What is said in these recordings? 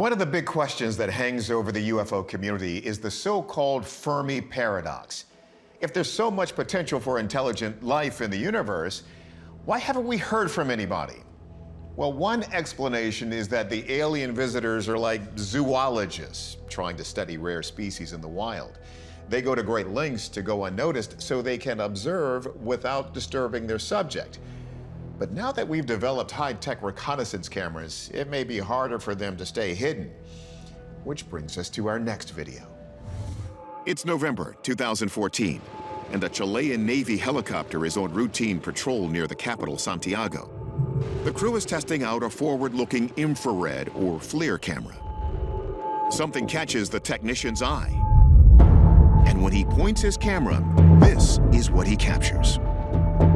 One of the big questions that hangs over the UFO community is the so-called Fermi Paradox. If there's so much potential for intelligent life in the universe, why haven't we heard from anybody? Well, one explanation is that the alien visitors are like zoologists trying to study rare species in the wild. They go to great lengths to go unnoticed so they can observe without disturbing their subject. But now that we've developed high-tech reconnaissance cameras, it may be harder for them to stay hidden. Which brings us to our next video. It's November 2014, and a Chilean Navy helicopter is on routine patrol near the capital, Santiago. The crew is testing out a forward-looking infrared or FLIR camera. Something catches the technician's eye. And when he points his camera, this is what he captures.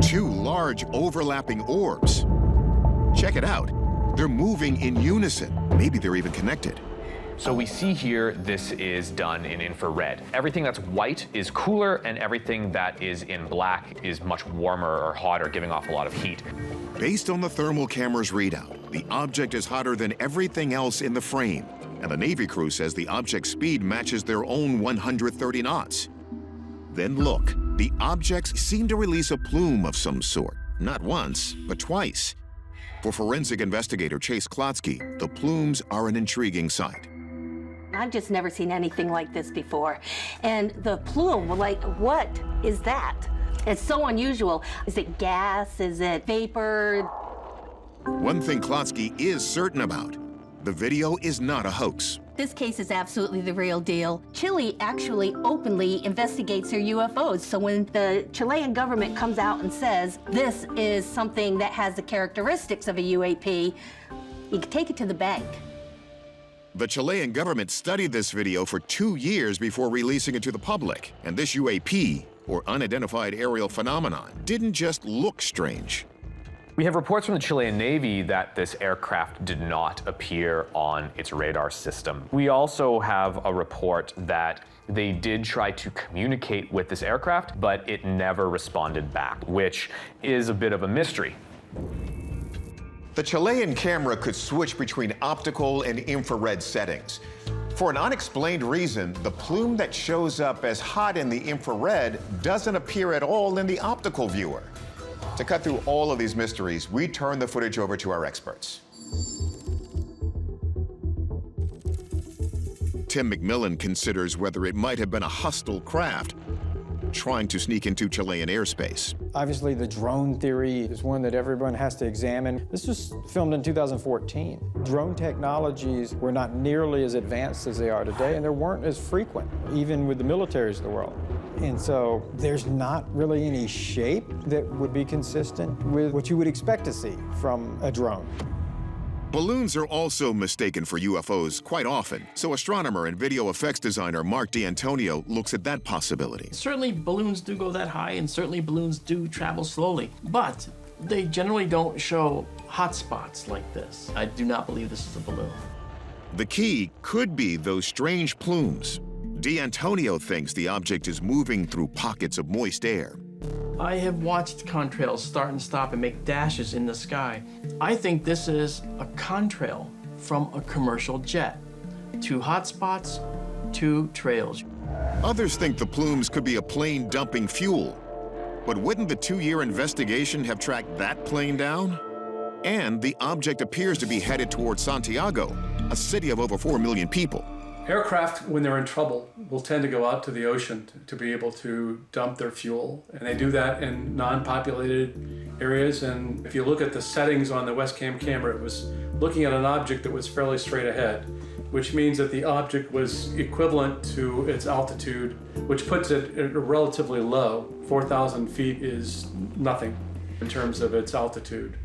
Two large overlapping orbs. Check it out. They're moving in unison. Maybe they're even connected. So we see here, this is done in infrared. Everything that's white is cooler, and everything that is in black is much warmer or hotter, giving off a lot of heat. Based on the thermal camera's readout, the object is hotter than everything else in the frame, and the Navy crew says the object's speed matches their own 130 knots. Then look, the objects seem to release a plume of some sort, not once, but twice. For forensic investigator Chase Klotsky, the plumes are an intriguing sight. I've just never seen anything like this before. And the plume, like, what is that? It's so unusual. Is it gas? Is it vapor? One thing Klotsky is certain about, the video is not a hoax. This case is absolutely the real deal. Chile actually openly investigates their UFOs. So when the Chilean government comes out and says, this is something that has the characteristics of a UAP, you can take it to the bank. The Chilean government studied this video for 2 years before releasing it to the public. And this UAP, or unidentified aerial phenomenon, didn't just look strange. We have reports from the Chilean Navy that this aircraft did not appear on its radar system. We also have a report that they did try to communicate with this aircraft, but it never responded back, which is a bit of a mystery. The Chilean camera could switch between optical and infrared settings. For an unexplained reason, the plume that shows up as hot in the infrared doesn't appear at all in the optical viewer. To cut through all of these mysteries, we turn the footage over to our experts. Tim McMillan considers whether it might have been a hostile craft trying to sneak into Chilean airspace. Obviously, the drone theory is one that everyone has to examine. This was filmed in 2014. Drone technologies were not nearly as advanced as they are today, and they weren't as frequent, even with the militaries of the world. And so there's not really any shape that would be consistent with what you would expect to see from a drone. Balloons are also mistaken for UFOs quite often, so astronomer and video effects designer Mark D'Antonio looks at that possibility. Certainly balloons do go that high, and certainly balloons do travel slowly, but they generally don't show hot spots like this. I do not believe this is a balloon. The key could be those strange plumes. D'Antonio thinks the object is moving through pockets of moist air. I have watched contrails start and stop and make dashes in the sky. I think this is a contrail from a commercial jet. 2 hot spots, 2 trails. Others think the plumes could be a plane dumping fuel. But wouldn't the 2-year investigation have tracked that plane down? And the object appears to be headed towards Santiago, a city of over 4 million people. Aircraft, when they're in trouble, will tend to go out to the ocean to be able to dump their fuel. And they do that in non-populated areas. And if you look at the settings on the Westcam camera, it was looking at an object that was fairly straight ahead, which means that the object was equivalent to its altitude, which puts it at a relatively low. 4,000 feet is nothing in terms of its altitude.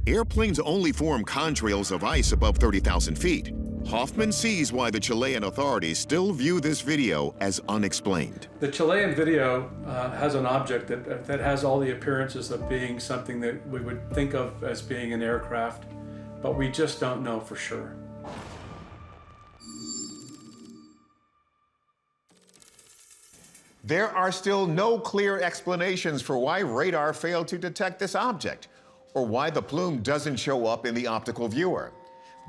Airplanes only form contrails of ice above 30,000 feet. Hoffman sees why the Chilean authorities still view this video as unexplained. The Chilean video has an object that has all the appearances of being something that we would think of as being an aircraft, but we just don't know for sure. There are still no clear explanations for why radar failed to detect this object, or why the plume doesn't show up in the optical viewer.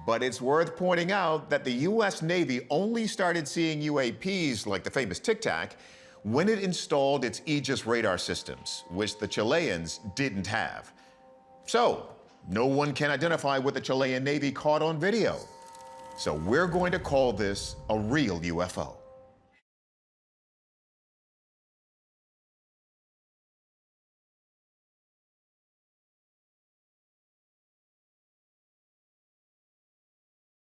But it's worth pointing out that the U.S. Navy only started seeing UAPs like the famous Tic Tac when it installed its Aegis radar systems, which the Chileans didn't have. So, no one can identify what the Chilean Navy caught on video. So we're going to call this a real UFO.